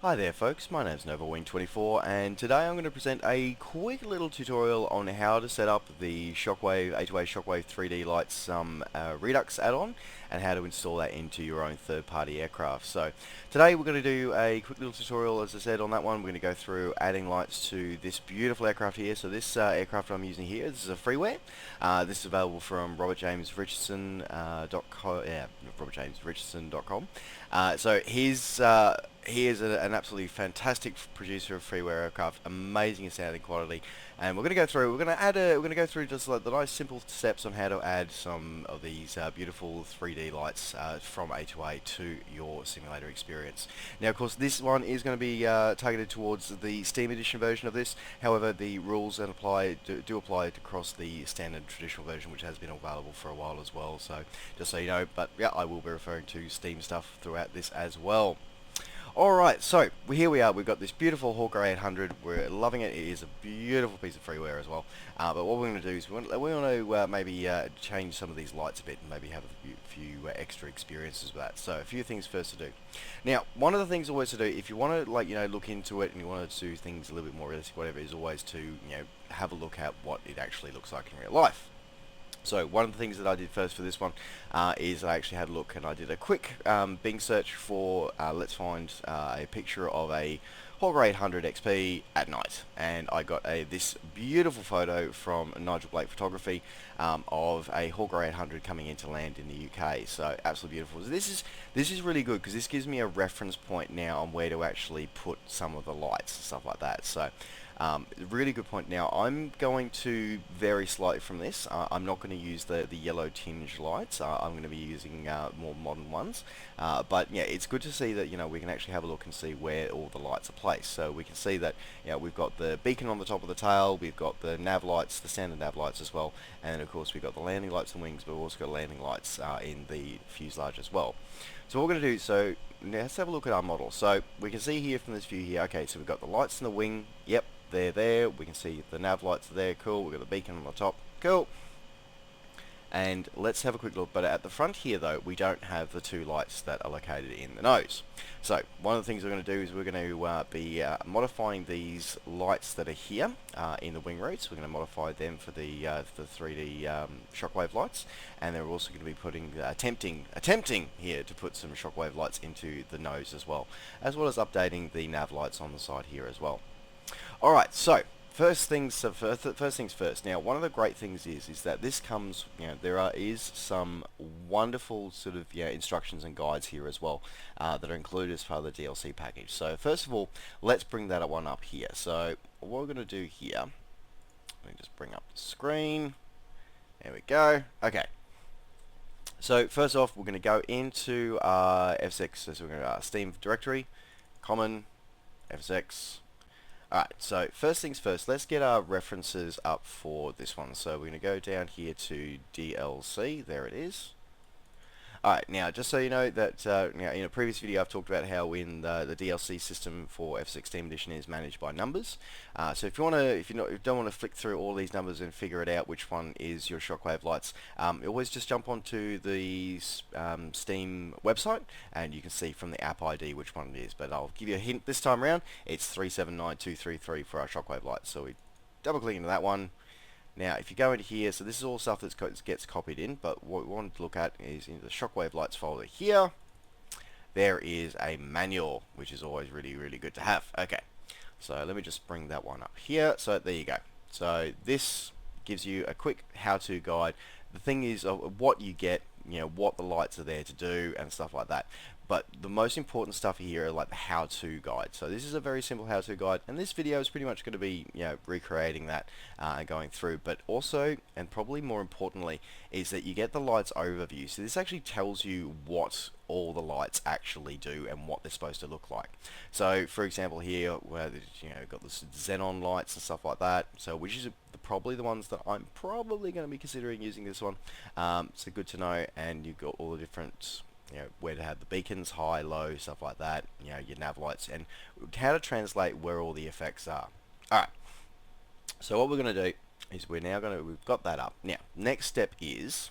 Hi there folks, my name's NovaWing24 and today I'm going to present a quick little tutorial on how to set up the Shockwave, A2A Shockwave 3D lights Redux add-on and how to install that into your own third-party aircraft. So today we're going to do a quick little tutorial, as I said, on that one. We're going to go through adding lights to this beautiful aircraft here. So this aircraft I'm using here, this is a freeware. This is available from robertjamesrichardson.com. So he is an absolutely fantastic producer of freeware aircraft, amazing sounding quality, and we're going to go through. We're going to go through just like the nice simple steps on how to add some of these beautiful 3D lights from A2A to your simulator experience. Now, of course, this one is going to be targeted towards the Steam Edition version of this. However, the rules that do apply across the standard traditional version, which has been available for a while as well. So, just so you know, but yeah, I will be referring to Steam stuff throughout this as well. Alright, so here we are. We've got this beautiful Hawker 800. We're loving it. It is a beautiful piece of freeware as well. But what we're going to do is we want to maybe change some of these lights a bit and maybe have a few extra experiences with that. So a few things first to do. Now, one of the things always to do, if you want to look into it and you want to do things a little bit more realistic, whatever, is always to have a look at what it actually looks like in real life. So one of the things that I did first for this one is I actually had a look and I did a quick Bing search for let's find a picture of a Hawker 800 XP at night, and I got this beautiful photo from Nigel Blake Photography of a Hawker 800 coming into land in the UK. So absolutely beautiful. So this is really good because this gives me a reference point now on where to actually put some of the lights and stuff like that. So really good point. Now I'm going to vary slightly from this. I'm not going to use the yellow tinge lights. I'm going to be using more modern ones. But yeah, it's good to see that we can actually have a look and see where all the lights are placed. So we can see that we've got the beacon on the top of the tail, we've got the nav lights, the standard nav lights as well, and of course we've got the landing lights and wings, but we've also got landing lights in the fuselage as well. So what we're going to do, so now let's have a look at our model. So we can see here from this view here, okay, so we've got the lights in the wing, yep, they're there. We can see the nav lights are there, cool. We've got the beacon on the top, cool. And let's have a quick look, but at the front here though, we don't have the two lights that are located in the nose. So one of the things we're going to do is we're going to be modifying these lights that are here in the wing roots. We're going to modify them for the 3D Shockwave lights, and then we're also going to be putting attempting here to put some Shockwave lights into the nose as well as updating the nav lights on the side here as well. Alright, so first things first. Now, one of the great things is that this comes, there is some wonderful sort of instructions and guides here as well that are included as part of the DLC package. So first of all, let's bring that one up here. So what we're going to do here, let me just bring up the screen. There we go. Okay. So first off, we're going to go into FSX. So we're going to Steam directory, common, FSX. Alright, so first things first, let's get our references up for this one. So we're going to go down here to DLC, there it is. Alright, now just so you know that in a previous video I've talked about how in the DLC system for FSX Steam Edition is managed by numbers. So if you don't want to flick through all these numbers and figure it out which one is your Shockwave lights, always just jump onto the Steam website and you can see from the app ID which one it is. But I'll give you a hint this time around. It's 379233 for our Shockwave lights. So we double click into that one. Now, if you go into here, so this is all stuff that gets copied in, but what we want to look at is in the Shockwave Lights folder here, there is a manual, which is always really, really good to have. Okay, so let me just bring that one up here. So there you go. So this gives you a quick how-to guide. The thing is what you get, what the lights are there to do and stuff like that. But the most important stuff here are like the how-to guide. So this is a very simple how-to guide, and this video is pretty much going to be recreating that and going through. But also, and probably more importantly, is that you get the lights overview. So this actually tells you what all the lights actually do and what they're supposed to look like. So for example here, where got the xenon lights and stuff like that. So which is probably the ones that I'm probably going to be considering using this one. So good to know, and you've got all the different where to have the beacons, high, low, stuff like that, your nav lights, and how to translate where all the effects are. Alright, so what we're going to do is we've got that up. Now, next step is,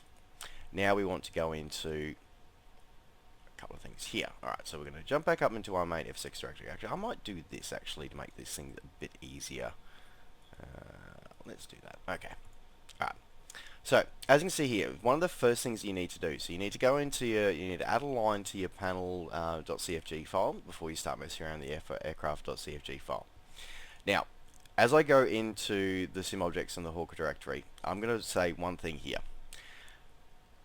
now we want to go into couple of things here. Alright, so we're going to jump back up into our main FSX directory. Actually, I might do this actually to make this thing a bit easier. Let's do that. Okay. Alright. So, as you can see here, one of the first things you need to do, so you need to go into your, you need to add a line to your panel .cfg file before you start messing around the aircraft.cfg file. Now, as I go into the sim objects in the Hawker directory, I'm going to say one thing here.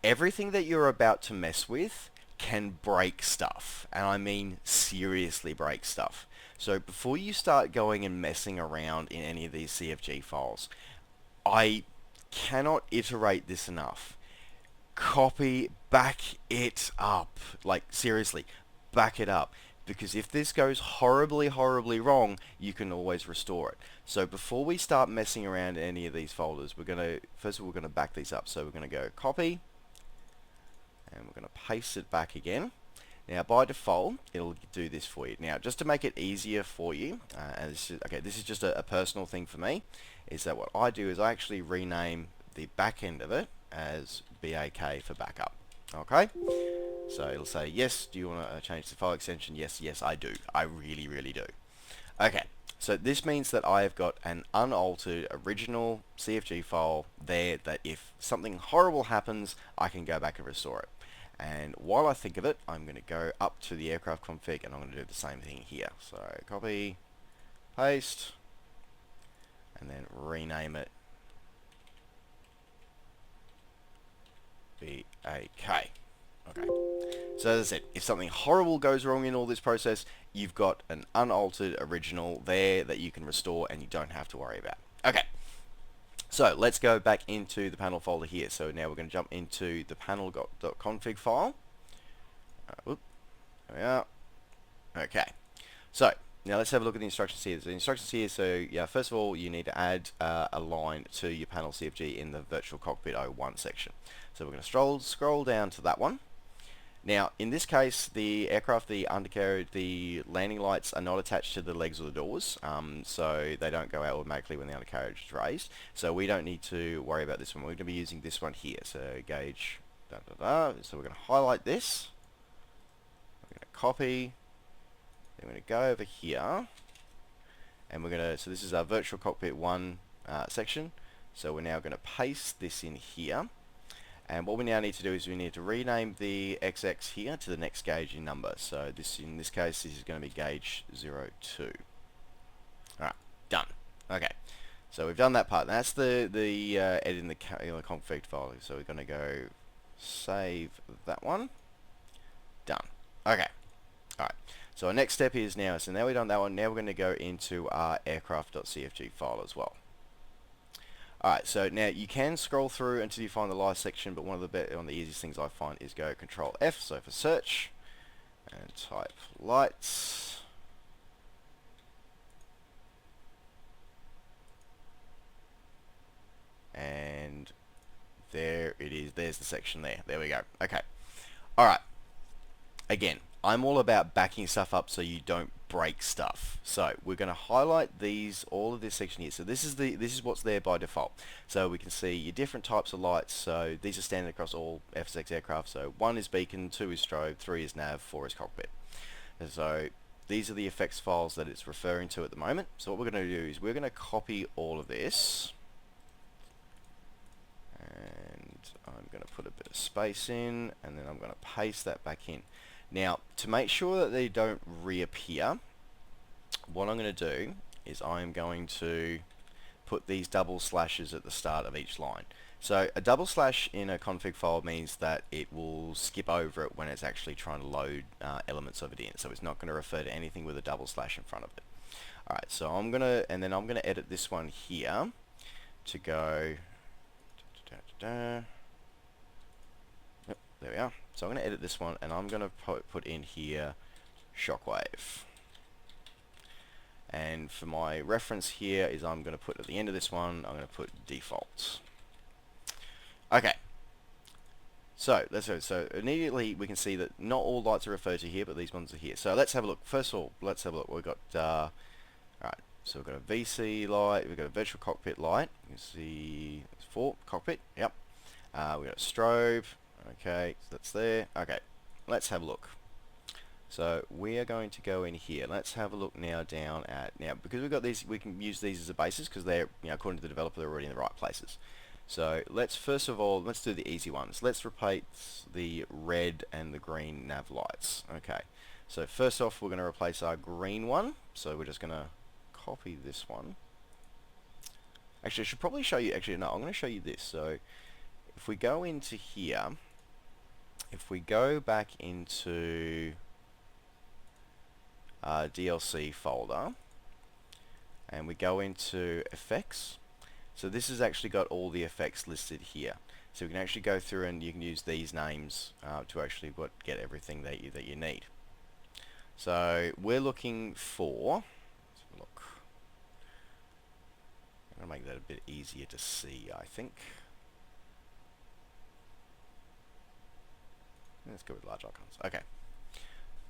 Everything that you're about to mess with can break stuff, and I mean seriously break stuff. So before you start going and messing around in any of these CFG files, I cannot iterate this enough. Back it up. Like, seriously, back it up. Because if this goes horribly, horribly wrong, you can always restore it. So before we start messing around in any of these folders, first of all, we're going to back these up. So we're going to go copy, and we're going to paste it back again. Now, by default, it'll do this for you. Now, just to make it easier for you, and this is just a personal thing for me, is that what I do is I actually rename the back end of it as BAK for backup. Okay? So it'll say, yes, do you want to change the file extension? Yes, yes, I do. I really, really do. Okay, so this means that I've got an unaltered original CFG file there that if something horrible happens, I can go back and restore it. And while I think of it, I'm going to go up to the aircraft config and I'm going to do the same thing here. So copy, paste, and then rename it BAK. Okay. So as I said, if something horrible goes wrong in all this process, you've got an unaltered original there that you can restore and you don't have to worry about. Okay. So let's go back into the panel folder here. So now we're going to jump into the panel.config file. There we are. Okay. So now let's have a look at the instructions here. So the instructions here, so yeah, first of all, you need to add a line to your panel CFG in the virtual cockpit 01 section. So we're going to scroll down to that one. Now, in this case, the aircraft, the undercarriage, the landing lights are not attached to the legs or the doors, so they don't go out automatically when the undercarriage is raised. So we don't need to worry about this one. We're going to be using this one here. So gauge, So we're going to highlight this. We're going to copy. Then we're going to go over here, and we're going to. So this is our virtual cockpit 1 section. So we're now going to paste this in here. And what we now need to do is we need to rename the XX here to the next gauge in number. So this, in this case, this is going to be gauge 02. Alright, done. Okay, so we've done that part. That's the edit in the config file. So we're going to go save that one. Done. Okay. Alright, so our next step is now, so now we've done that one, now we're going to go into our aircraft.cfg file as well. Alright, so now you can scroll through until you find the last section, but one of the easiest things I find is go Control F, so for search, and type lights. And there it is, there's the section there. There we go. Okay. Alright. Again, I'm all about backing stuff up so you don't break stuff. So we're going to highlight all of this section here. So this is what's there by default. So we can see your different types of lights. So these are standard across all FSX aircraft. So 1 is beacon, 2 is strobe, 3 is nav, 4 is cockpit. And so these are the effects files that it's referring to at the moment. So what we're going to do is we're going to copy all of this. And I'm going to put a bit of space in, and then I'm going to paste that back in. Now, to make sure that they don't reappear, what I'm going to do is I'm going to put these double slashes at the start of each line. So a double slash in a config file means that it will skip over it when it's actually trying to load elements of it in. So it's not going to refer to anything with a double slash in front of it. Alright, so I'm going to edit this one here to go... Yep, there we are. So I'm going to edit this one, and I'm going to put in here Shockwave. And for my reference here is I'm going to put at the end of this one, I'm going to put default. Okay. So let's go. So immediately we can see that not all lights are referred to here, but these ones are here. So let's have a look. First of all, let's have a look. We've got alright. So we've got a VC light. We've got a virtual cockpit light. You can see it's 4 cockpit. Yep. We've got a strobe. Okay, so that's there. Okay, let's have a look. So we are going to go in here. Let's have a look now down at, now because we've got these, we can use these as a basis because they're, according to the developer, they're already in the right places. So let's first of all, let's do the easy ones. Let's replace the red and the green nav lights. Okay. So first off, we're going to replace our green one. So we're just going to copy this one. Actually, I should probably show you, actually no, I'm going to show you this. So if we go into here, if we go back into DLC folder and we go into effects, so this has actually got all the effects listed here. So we can actually go through and you can use these names to actually get everything that you need. So we're looking for, let's have a look. I'm going to make that a bit easier to see, I think. Let's go with large icons. Okay.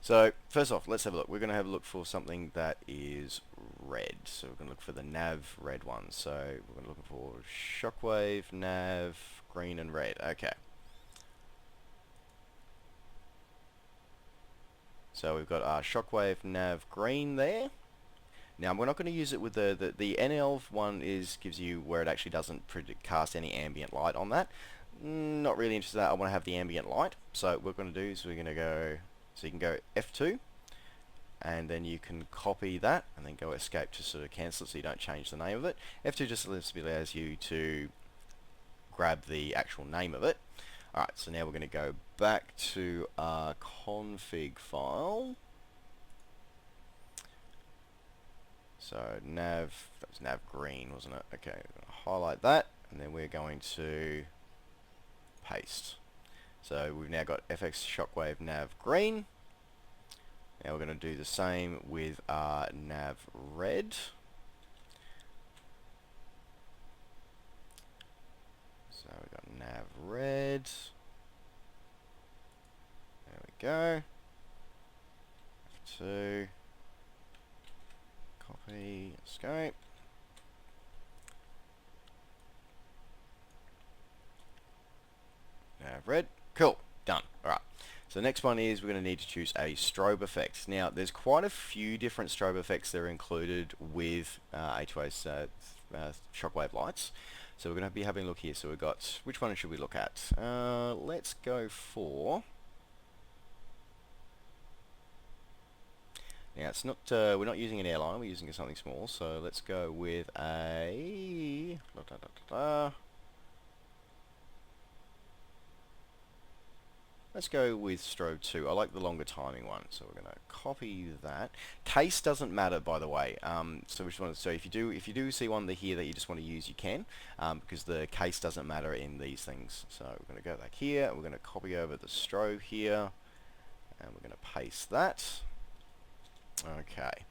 So first off, let's have a look. We're going to have a look for something that is red. So we're going to look for the nav red one. So we're going to look for Shockwave, nav, green and red. Okay. So we've got our Shockwave nav green there. Now we're not going to use it with the NL one gives you where it actually doesn't cast any ambient light on that. Not really interested in that. I want to have the ambient light. So what we're going to do is we're going to go, so you can go F2 and then you can copy that and then go escape to sort of cancel it so you don't change the name of it. F2 just allows you to grab the actual name of it. Alright, so now we're going to go back to our config file. So nav, that was nav green, wasn't it? Okay, highlight that and then we're going to paste. So we've now got FX Shockwave nav green. Now we're going to do the same with our nav red. So we've got nav red. There we go. F2. Copy, escape. Nav red. Cool. Done. Alright. So the next one is we're going to need to choose a strobe effect. Now there's quite a few different strobe effects that are included with A2A's Shockwave lights. So we're going to be having a look here. So we've got, which one should we look at? Let's go for, now it's not, we're not using an airline, we're using something small. So let's go with a, let's go with strobe 2. I like the longer timing one, so we're going to copy that. Case doesn't matter, by the way. So if you do see one here that you just want to use, you can, because the case doesn't matter in these things. So we're going to go back here. We're going to copy over the strobe here, and we're going to paste that. Okay.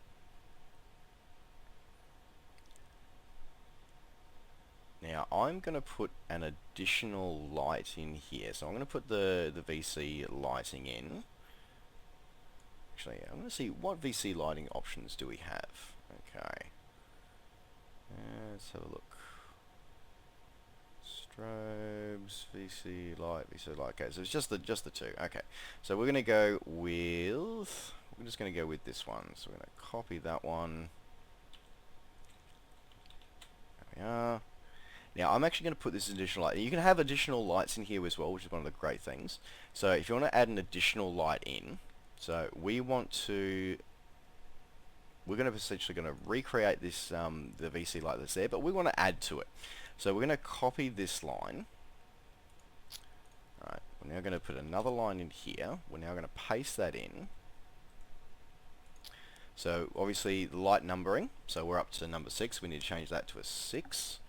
Now I'm going to put an additional light in here. So I'm going to put the VC lighting in. Actually, I'm going to see what VC lighting options do we have. Okay. Let's have a look. Strobes, VC light. Okay, so it's just the two. Okay. So we're going to go with, we're just going to go with this one. So we're going to copy that one. There we are. Now I'm actually going to put this additional light. You can have additional lights in here as well, which is one of the great things. So if you want to add an additional light in, so we're going to essentially recreate this the VC light that's there, but we want to add to it. So we're going to copy this line. Alright, we're now going to put another line in here. We're now going to paste that in. So obviously the light numbering, so we're up to number 6. We need to change that to a 6.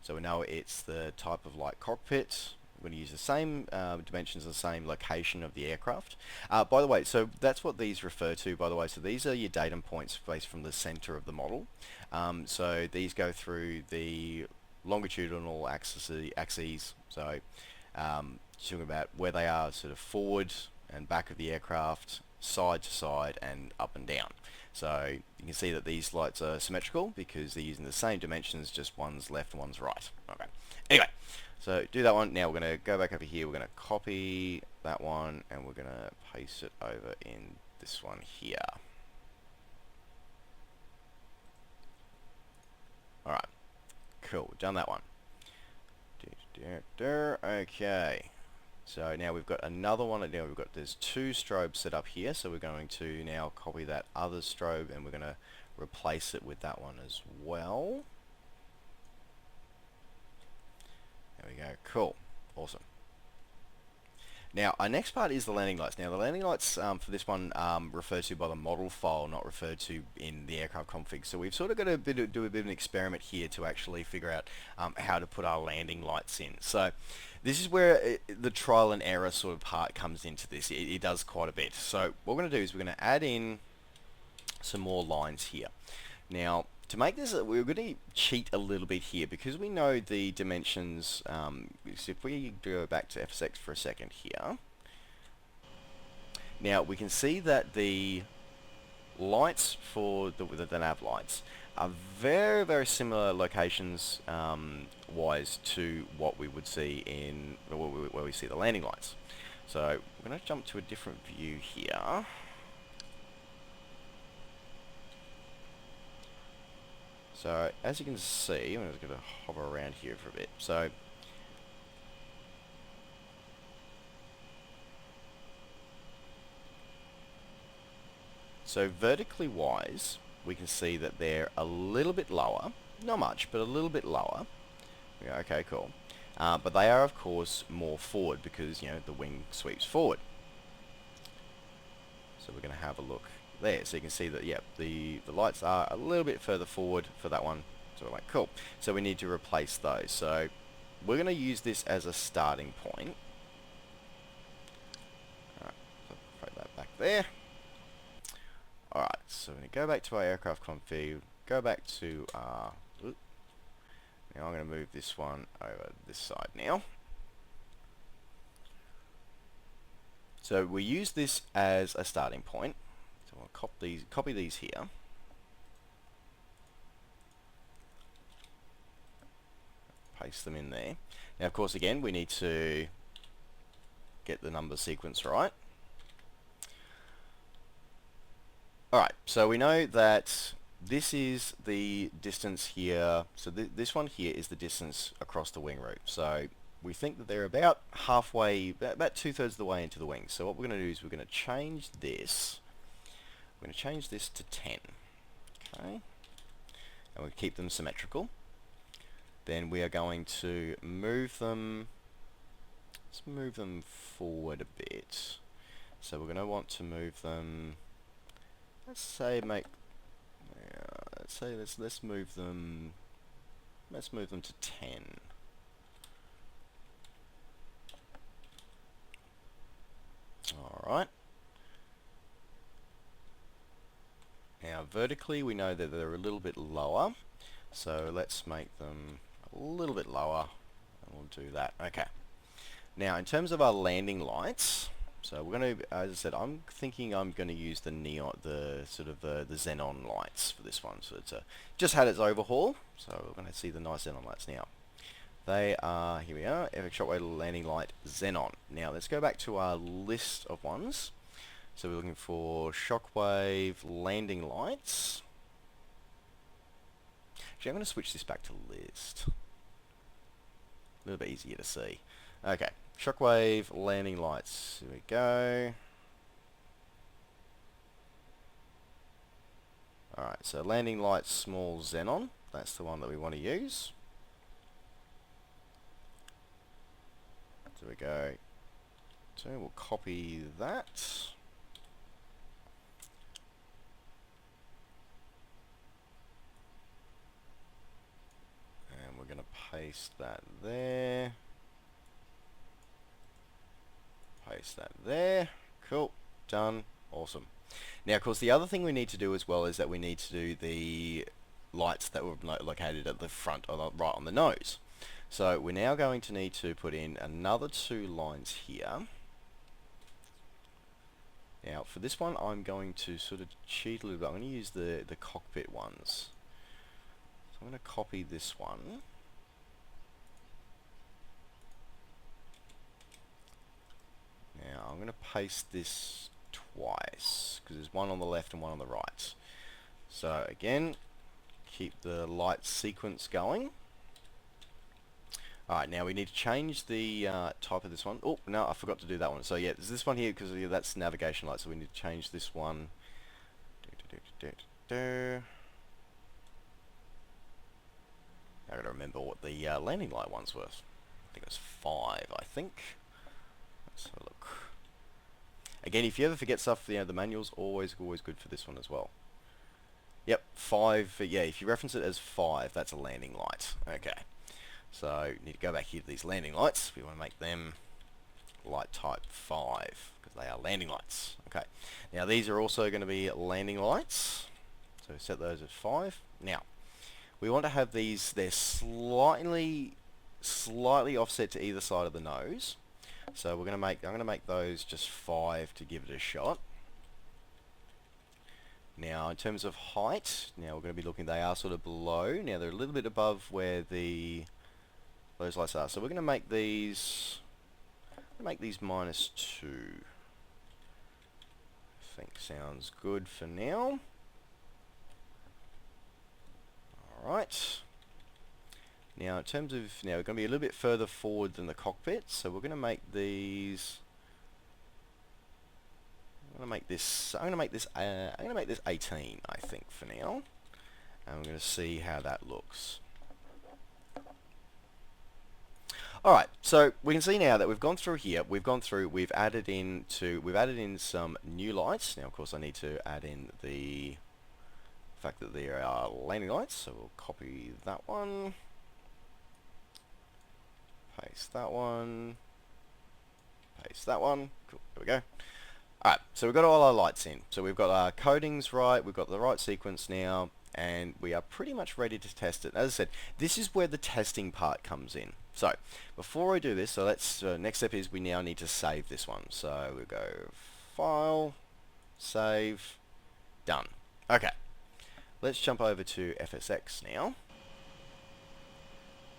So we know it's the type of light cockpit. We're going to use the same dimensions, the same location of the aircraft. By the way, so that's what these refer to, by the way. So these are your datum points based from the center of the model. So these go through the longitudinal axes. So talking about where they are sort of forward and back of the aircraft, side to side and up and down. So you can see that these lights are symmetrical because they're using the same dimensions, just one's left and one's right. Okay. Anyway, so do that one. Now we're going to go back over here. We're going to copy that one and we're going to paste it over in this one here. Alright, cool, we've done that one. Okay, so now we've got another one. Now there's two strobes set up here, so we're going to now copy that other strobe and we're going to replace it with that one as well. There we go, cool, awesome. Now, our next part is the landing lights. Now, the landing lights for this one referred to by the model file, not referred to in the aircraft config. So we've sort of got to do a bit of an experiment here to actually figure out how to put our landing lights in. So this is where the trial and error sort of part comes into this. It does quite a bit. So what we're going to do is we're going to add in some more lines here. Now, to make this, we're going to cheat a little bit here because we know the dimensions. So if we go back to FSX for a second here, now we can see that the lights for the nav lights are very, very similar locations wise to what we would see in where we see the landing lights. So we're going to jump to a different view here. So as you can see, I'm just going to hover around here for a bit. So vertically wise, we can see that they're a little bit lower. Not much, but a little bit lower. Yeah, okay, cool. But they are, of course, more forward because, you know, the wing sweeps forward. So we're going to have a look there. So you can see that, yeah, the lights are a little bit further forward for that one. So we're like, cool. So we need to replace those. So we're going to use this as a starting point. Alright, so throw that back there. Alright, so we're going to go back to our aircraft config, go back to our... Now I'm going to move this one over this side now. So we use this as a starting point. So I'll copy these here. Paste them in there. Now of course again we need to get the number sequence right. Alright, so we know that this is the distance here. So this one here is the distance across the wing root. So we think that they're about halfway, about 2/3 of the way into the wing. So what we're going to do is we're going to change this. We're going to change this to 10. Okay. And we'll keep them symmetrical. Then we are going to move them, let's move them forward a bit. So we're going to want to move them, let's say let's move them to 10. Alright. Now vertically we know that they're a little bit lower, so let's make them a little bit lower and we'll do that. Okay. Now in terms of our landing lights, so we're going to, as I said, I'm thinking I'm going to use the neon, the xenon lights for this one. So it's just had its overhaul, so we're going to see the nice xenon lights now. They are, here we are, FX Shockwave landing light xenon. Now let's go back to our list of ones. So we're looking for Shockwave landing lights. Actually, I'm going to switch this back to list. A little bit easier to see. Okay, Shockwave landing lights. Here we go. Alright, so landing lights small xenon. That's the one that we want to use. So we go. So we'll copy that. And we're going to paste that there. Paste that there. Cool. Done. Awesome. Now, of course, the other thing we need to do as well is that we need to do the lights that were located at the front, or right on the nose. So we're now going to need to put in another 2 lines here. Now, for this one, I'm going to sort of cheat a little bit. I'm going to use the cockpit ones. So I'm going to copy this one. Now, I'm going to paste this twice, because there's one on the left and one on the right. So again, keep the light sequence going. Alright, now we need to change the type of this one. Oh, no, I forgot to do that one. So yeah, there's this one here, because that's navigation light, so we need to change this one. I gotta remember what the landing light ones were. I think it was 5, I think. Let's have a look. Again, if you ever forget stuff, the manual's always good for this one as well. Yep, 5, yeah, if you reference it as 5, that's a landing light. Okay. So, need to go back here to these landing lights. We want to make them light type 5, because they are landing lights. Okay. Now, these are also going to be landing lights. So, set those at 5. Now, we want to have these, they're slightly offset to either side of the nose. So, I'm going to make those just 5 to give it a shot. Now, in terms of height, now we're going to be looking, they are sort of below. Now, they're a little bit above where those lights are. So we're going to make these -2. I think sounds good for now. Alright. Now in terms of, now we're going to be a little bit further forward than the cockpit, so we're going to make these, I'm going to make this 18, I think, for now. And we're going to see how that looks. Alright, so we can see now that we've gone through here, we've added in some new lights. Now of course I need to add in the fact that there are landing lights, so we'll copy that one, paste that one, paste that one, cool, there we go. Alright, so we've got all our lights in. So we've got our codings right, we've got the right sequence now, and we are pretty much ready to test it. As I said, this is where the testing part comes in. So, before I do this, so let's, next step is we now need to save this one. So, we'll go File, Save, Done. Okay, let's jump over to FSX now.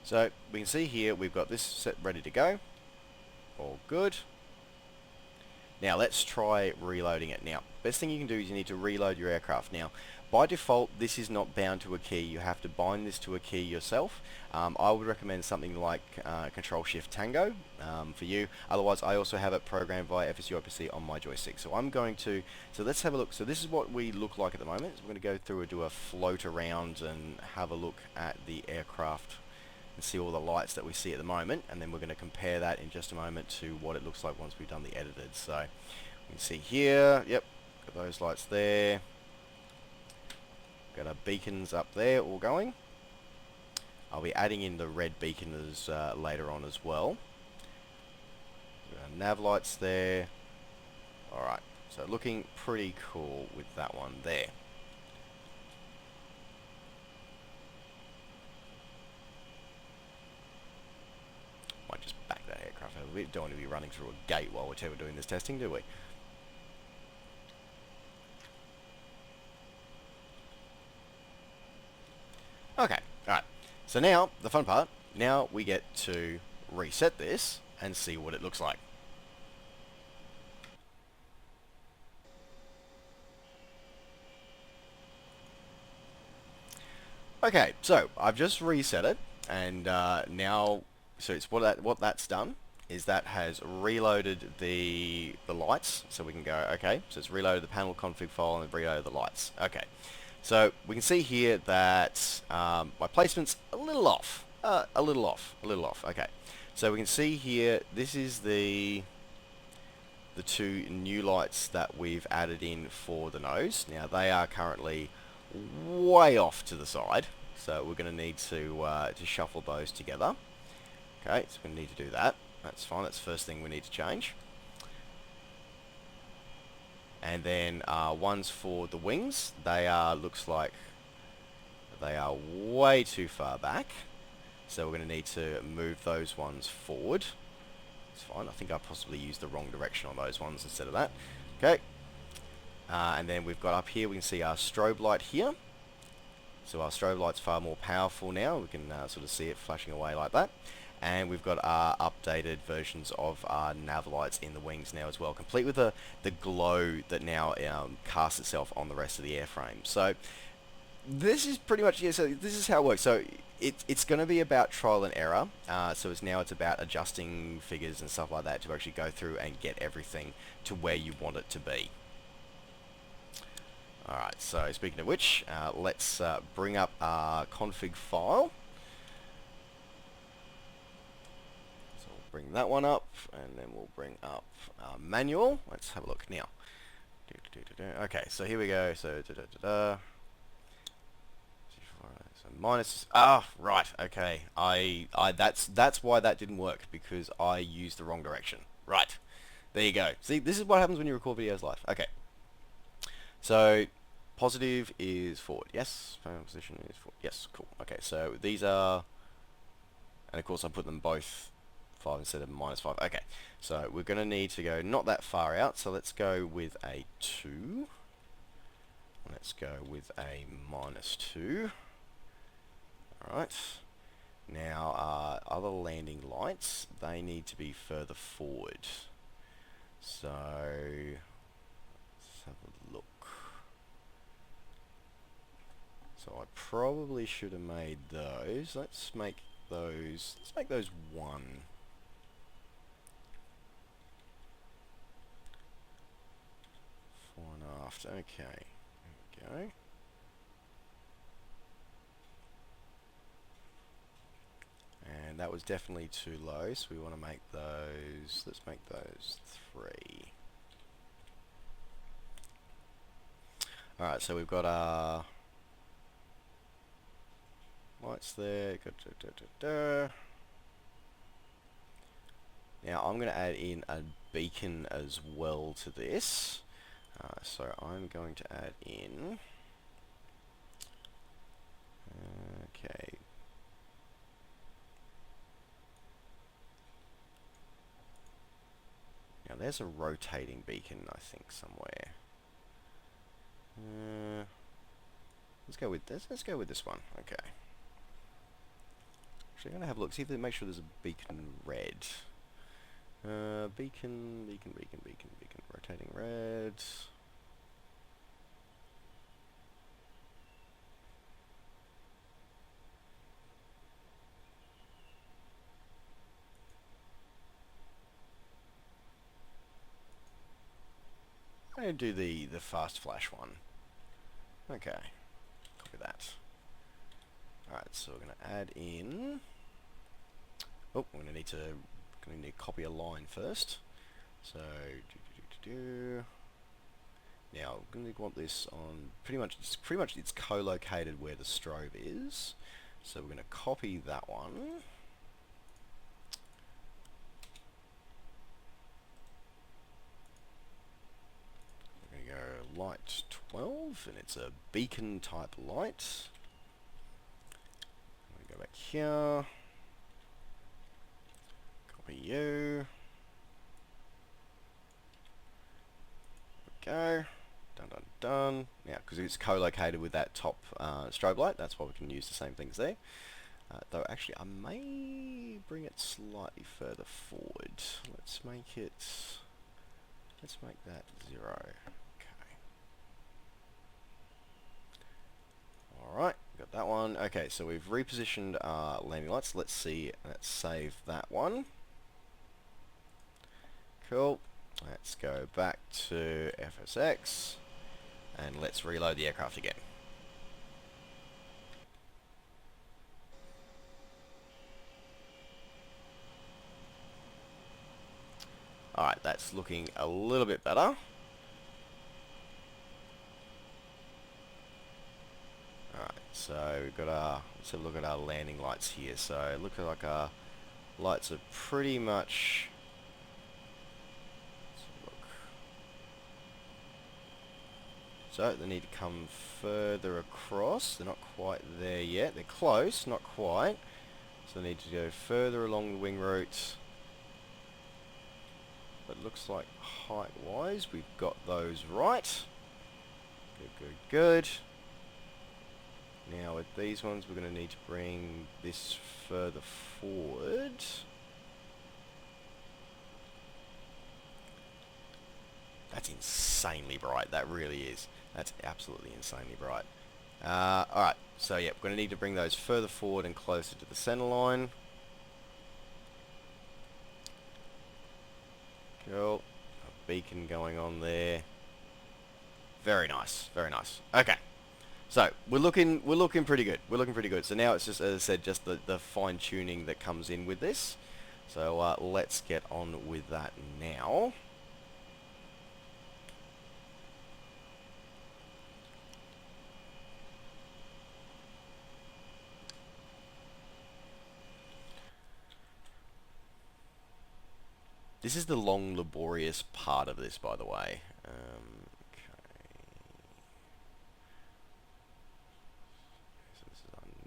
So, we can see here we've got this set ready to go. All good. Now, let's try reloading it. Now, best thing you can do is you need to reload your aircraft. Now, by default, this is not bound to a key. You have to bind this to a key yourself. I would recommend something like Control-Shift-Tango for you. Otherwise, I also have it programmed via FSU on my joystick. So I'm going to, so let's have a look. So this is what we look like at the moment. So we're going to go through and do a float around and have a look at the aircraft and see all the lights that we see at the moment. And then we're going to compare that in just a moment to what it looks like once we've done the edited. So you can see here, yep, got those lights there. Got our beacons up there all going. I'll be adding in the red beacons later on as well. Got our nav lights there. Alright, so looking pretty cool with that one there. Might just back that aircraft over a bit. Don't want to be running through a gate while we're doing this testing, do we? Okay, alright. So now, the fun part, now we get to reset this and see what it looks like. Okay, so I've just reset it, and now, so it's what that's done is that has reloaded the lights, so we can go, okay, so it's reloaded the panel config file and reloaded the lights. Okay. So we can see here that my placement's a little off, okay. So we can see here, this is the 2 new lights that we've added in for the nose. Now they are currently way off to the side, so we're going to need to shuffle those together. Okay, so we're going to need to do that. That's fine. That's the first thing we need to change. And then ones for the wings, they are, looks like they are way too far back. So we're going to need to move those ones forward. It's fine, I think I possibly used the wrong direction on those ones instead of that. Okay. And then we've got up here, we can see our strobe light here. So our strobe light's far more powerful now. We can sort of see it flashing away like that. and we've got our updated versions of our nav lights in the wings now as well, complete with the glow that now casts itself on the rest of the airframe. So this is pretty much, yeah, so this is how it works. So it's going to be about trial and error. So it's about adjusting figures and stuff like that to actually go through and get everything to where you want it to be. Alright, so speaking of which, let's bring up our config file. So we'll bring that one up, and then we'll bring up our manual. Let's have a look now. Okay, so here we go. So so minus, right, okay. That's why that didn't work, because I used the wrong direction. Right. There you go. See, this is what happens when you record videos live. Okay. So positive is forward. Yes. Position is forward. Yes, cool. Okay, so these are, and of course I put them both 5 instead of -5. Okay. So we're going to need to go not that far out, so let's go with a 2. Let's go with a -2. Alright, now other landing lights, they need to be further forward. So, let's have a look. So I probably should have made those. Let's make those 1. 4.5, okay, there we go. And that was definitely too low, so we want to make those, let's make those 3. Alright, so we've got our lights there. Now I'm going to add in a beacon as well to this. So I'm going to add in, okay, now there's a rotating beacon, I think, somewhere. Let's go with this. Let's go with this one. Okay. Actually, I'm gonna have a look. See if they make sure there's a beacon red. Beacon. Rotating red. I'm going to do the fast flash one. Okay, copy that. Alright, so we're going to add in... Oh, we're going to need to copy a line first. So, now we're going to want this on pretty much it's co-located where the strobe is. So we're going to copy that one. Light 12, and it's a beacon type light. I'm going to go back here, copy you, there we go, done. Now, because it's co-located with that top strobe light, that's why we can use the same things there. Though actually I may bring it slightly further forward. Let's make that 0. Alright, got that one. Okay, so we've repositioned our landing lights. Let's save that one. Cool. Let's go back to FSX and let's reload the aircraft again. Alright, that's looking a little bit better. So we've got let's have a look at our landing lights here. So it looks like our lights are pretty much, so they need to come further across. They're not quite there yet. They're close, not quite. So they need to go further along the wing route. But it looks like height-wise we've got those right. Good. Now with these ones, we're going to need to bring this further forward. That's insanely bright. That really is. That's absolutely insanely bright. Alright, so yeah, we're going to need to bring those further forward and closer to the center line. Cool. A beacon going on there. Very nice, very nice. Okay. So we're looking pretty good. We're looking pretty good. So now it's just, as I said, just the fine tuning that comes in with this. So let's get on with that now. This is the long, laborious part of this, by the way.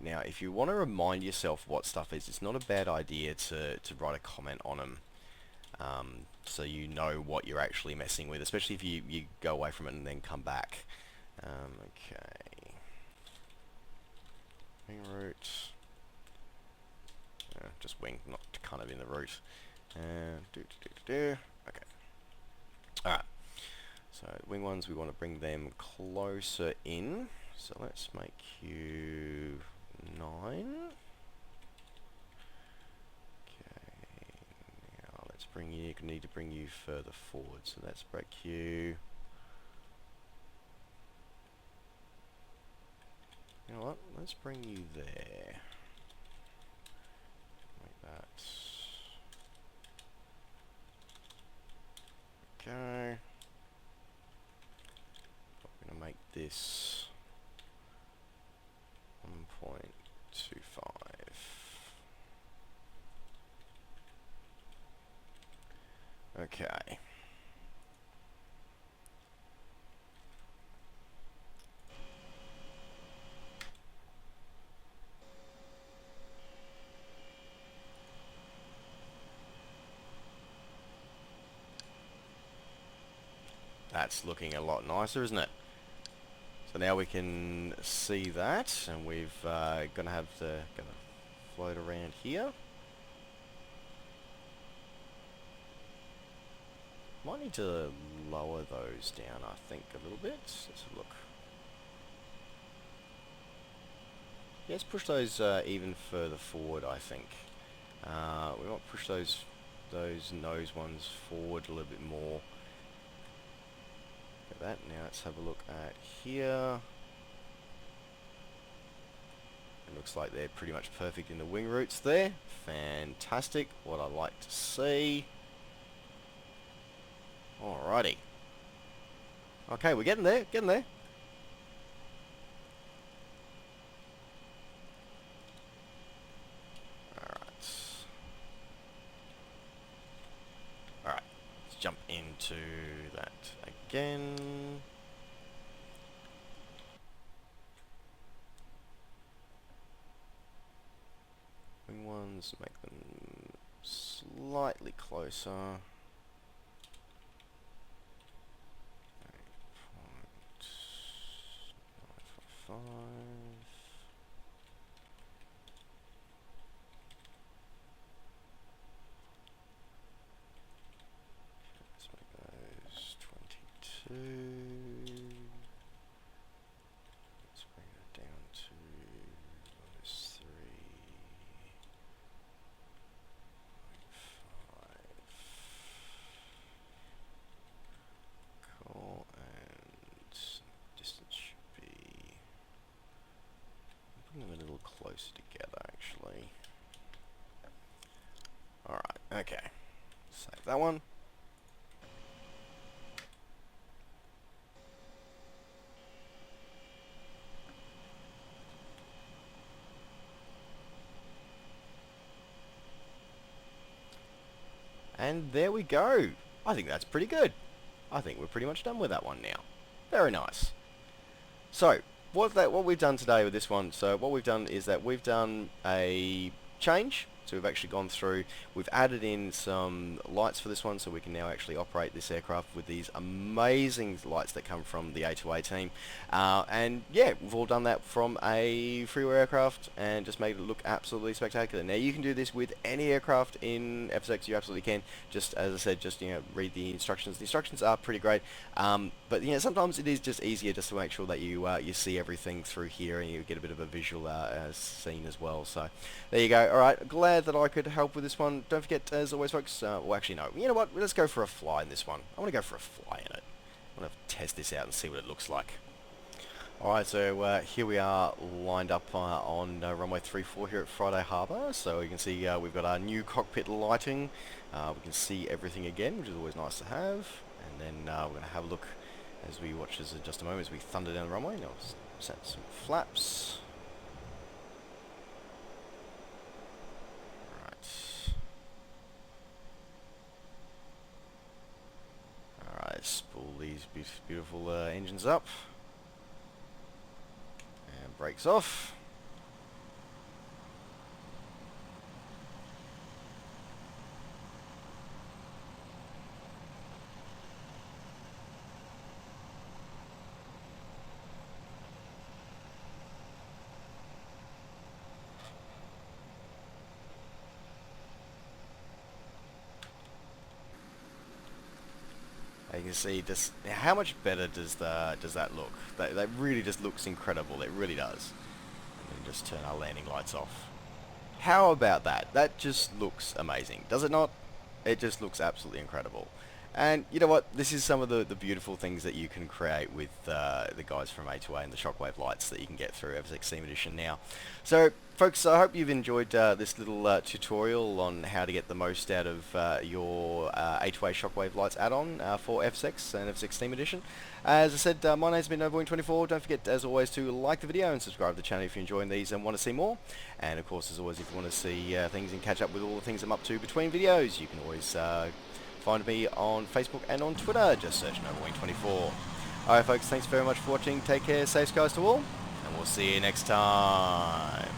Now, if you want to remind yourself what stuff is, it's not a bad idea to write a comment on them, so you know what you're actually messing with, especially if you go away from it and then come back. Okay. Wing route. Just wing, not kind of in the route. Okay. Alright. So, wing ones, we want to bring them closer in. So let's make you 9. Okay, now let's bring you, need to bring you further forward. So let's break you. You know what? Let's bring you there. Like that. Okay. I'm going to make this 1.25. Okay. That's looking a lot nicer, isn't it? So now we can see that, and we've gonna have the float around here. Might need to lower those down, I think, a little bit. Let's have a look. Yeah, let's push those even further forward, I think. We might push those nose ones forward a little bit more. That. Now let's have a look at here. It looks like they're pretty much perfect in the wing routes there. Fantastic. What I like to see. Alrighty. Okay, we're getting there. Getting there. Alright. Alright. Let's jump into that again. Wing ones, make them slightly closer. 8.955. Let's make those 22. Let's bring it down to those 3.5. Cool, and distance should be, bring them a little closer together actually. Alright, okay. Save that one. And there we go. I think that's pretty good. I think we're pretty much done with that one now. Very nice. So, what we've done today with this one, so what we've done is that we've done a change So we've actually gone through, we've added in some lights for this one, so we can now actually operate this aircraft with these amazing lights that come from the A2A team. And yeah, we've all done that from a freeware aircraft and just made it look absolutely spectacular. Now you can do this with any aircraft in FSX, you absolutely can. Just as I said, just read the instructions. The instructions are pretty great, but sometimes it is just easier just to make sure that you see everything through here and you get a bit of a visual scene as well. So there you go. All right, glad that I could help with this one. Don't forget, as always, folks, well, actually, no. You know what? Let's go for a fly in this one. I want to go for a fly in it. I want to test this out and see what it looks like. Alright, so here we are lined up on runway 34 here at Friday Harbour. So you can see we've got our new cockpit lighting. We can see everything again, which is always nice to have. And then we're going to have a look as we watch this in just a moment as we thunder down the runway. Now set some flaps. Alright, spool these beautiful engines up. And brakes off. You can see just how much better does that look? That really just looks incredible. It really does. And then just turn our landing lights off. How about that? That just looks amazing, does it not? It just looks absolutely incredible. And you know what? This is some of the beautiful things that you can create with the guys from A2A and the Shockwave lights that you can get through FSX Theme Edition now. So, folks, I hope you've enjoyed this little tutorial on how to get the most out of your A2A Shockwave lights add-on for FSX and FSX Theme Edition. As I said, my name's been Novoing24. Don't forget, as always, to like the video and subscribe to the channel if you're enjoying these and want to see more. And of course, as always, if you want to see things and catch up with all the things I'm up to between videos, you can always find me on Facebook and on Twitter. Just search Novoing24. Alright folks, thanks very much for watching. Take care, safe skies to all, and we'll see you next time.